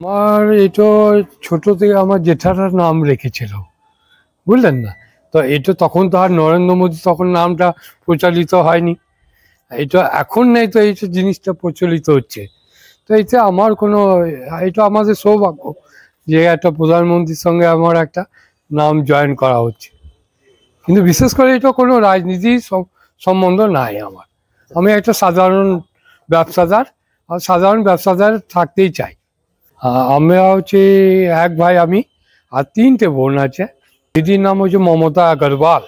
আমার এটা ছোট থেকে আমার জেঠাটার নাম রেখেছিল, বুঝলেন না? তো এটা তখন তো আর নরেন্দ্র মোদী তখন নামটা প্রচলিত হয়নি। এটা এখন নেই, তো এই জিনিসটা প্রচলিত হচ্ছে। তো এতে আমার কোনো, এটা আমাদের সৌভাগ্য যে একটা প্রধানমন্ত্রীর সঙ্গে আমার একটা নাম জয়েন করা হচ্ছে। কিন্তু বিশেষ করে এটা কোনো রাজনীতির সম্বন্ধ নাই আমার। আমি একটা সাধারণ ব্যবসাদার, আর সাধারণ ব্যবসাদার থাকতেই চাই। আমরা হচ্ছে এক ভাই আমি, আর তিনটে বোন আছে। দিদির নাম হচ্ছে মমতা আগরওয়াল।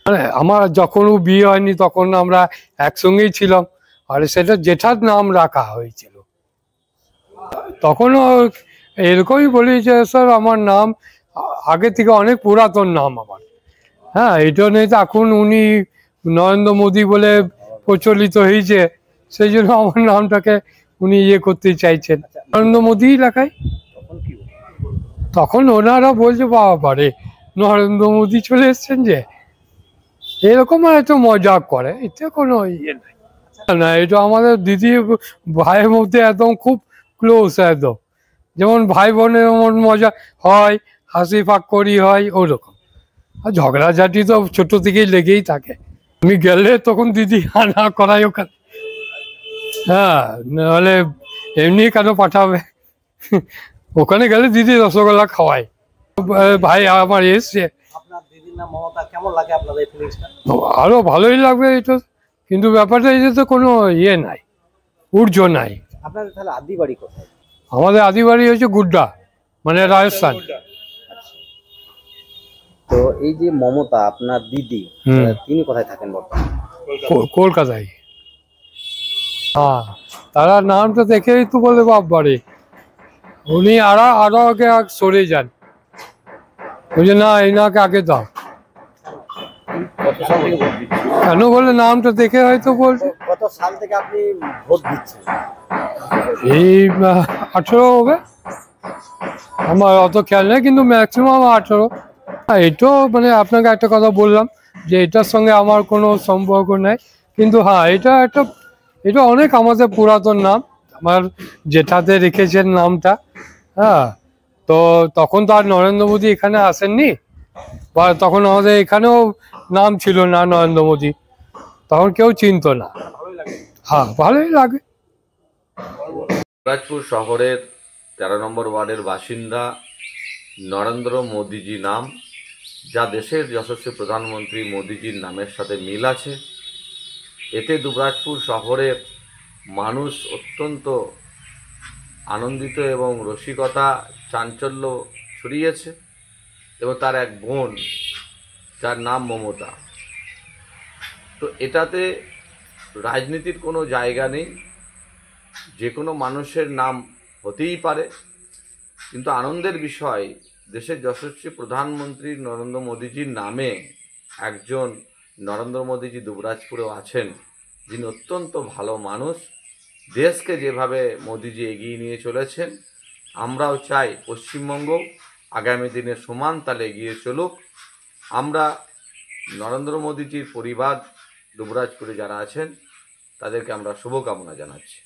মানে আমার যখনও বিয়ে হয়নি তখন আমরা একসঙ্গেই ছিলাম, আর সেটা জেঠার নাম রাখা হয়েছিল। তখনও এরকমই বলি যে স্যার আমার নাম আগে থেকে অনেক পুরাতন নাম আমার। হ্যাঁ, এটা নেই তো এখন উনি নরেন্দ্র মোদী বলে প্রচলিত হয়েছে, সেই জন্য আমার নামটাকে উনি করতে চাইছেন, নরেন্দ্র মোদী লেখায়। তখন ওনারা বলছে বাবা রে, নরেন্দ্র মোদী চলে এসছেন যে, এরকম হয়তো মজা করে, এতে কোনো নাই। না, এটা আমাদের দিদি ভাইয়ের মধ্যে একদম খুব ক্লোজ একদম, যেমন ভাই বোনের মন মজা হয়, হাসি ফাক্করি হয় ওরকম। আর ঝগড়াঝাটি তো ছোট থেকেই লেগেই থাকে। আমি গেলে তখন দিদি আনা করাই ওখানে। হ্যাঁ, নাহলে এমনি কেন পাঠাবে? ওখানে গেলে দিদি রসগোল্লা খাওয়ায়। ভাই আমার এসছে, আরো ভালোই লাগবে এটা। কিন্তু ব্যাপারটা এই তো কোনো নাই, ঊর্জ নাই। আমাদের আদি বাড়ি হচ্ছে গুড্ডা, মানে রাজস্থান। তো এই যে মমতা আপনার দিদি, তিনি কোথায় থাকেন বর্তমানে? কলকাতায়। হ্যাঁ, তারা নামটা দেখেই তো বলে বাপবারে, উনি আরো আগে সরে যান, বুঝে না এনাকে আগে দাও। কেন বলে নামটা দেখে হয়তো বলছে। কত সাল থেকে আপনি ভোট দিচ্ছেন? এই 18 হবে, আমার অত খেয়াল নেই, কিন্তু ম্যাক্সিমাম 18। এটাও মানে আপনাকে একটা কথা বললাম যে এটার সঙ্গে আমার কোনো সম্পর্ক নেই, কিন্তু হ্যাঁ এটা অনেক আমাদের পুরাতন নাম, আমার জেঠাতে রেখেছেন নামটা। হ্যাঁ, তো তখন তো আর নরেন্দ্র মোদী এখানে আসেননি, বা তখন আমাদের এখানেও নাম ছিল না নরেন্দ্র মোদী, তখন কেউ চিনতো না। হ্যাঁ, ভালোই লাগে। দুবরাজপুর শহরের 13 নম্বর ওয়ার্ডের বাসিন্দা নরেন্দ্র মোদীজি নাম, যা দেশের যশস্বী প্রধানমন্ত্রী মোদীজির নামের সাথে মিল আছে। এতে দুবরাজপুর শহরের মানুষ অত্যন্ত আনন্দিত এবং রসিকতা চাঞ্চল্য ছড়িয়েছে। এবং তার এক বোন, যার নাম মমতা। তো এটাতে রাজনীতির কোনো জায়গা নেই, যে কোনো মানুষের নাম হতেই পারে। কিন্তু আনন্দের বিষয়, দেশের যশস্বী প্রধানমন্ত্রী নরেন্দ্র মোদীজির নামে একজন নরেন্দ্র মোদীজি দুবরাজপুরেও আছেন, যিনি অত্যন্ত ভালো মানুষ। দেশকে যেভাবে মোদীজি এগিয়ে নিয়ে চলেছেন, আমরাও চাই পশ্চিমবঙ্গ আগামী দিনে সমান তালে এগিয়ে চলুক। আমরা নরেন্দ্র মোদীজির পরিবার দুবরাজপুরে যারা আছেন তাদেরকে আমরা শুভকামনা জানাচ্ছি।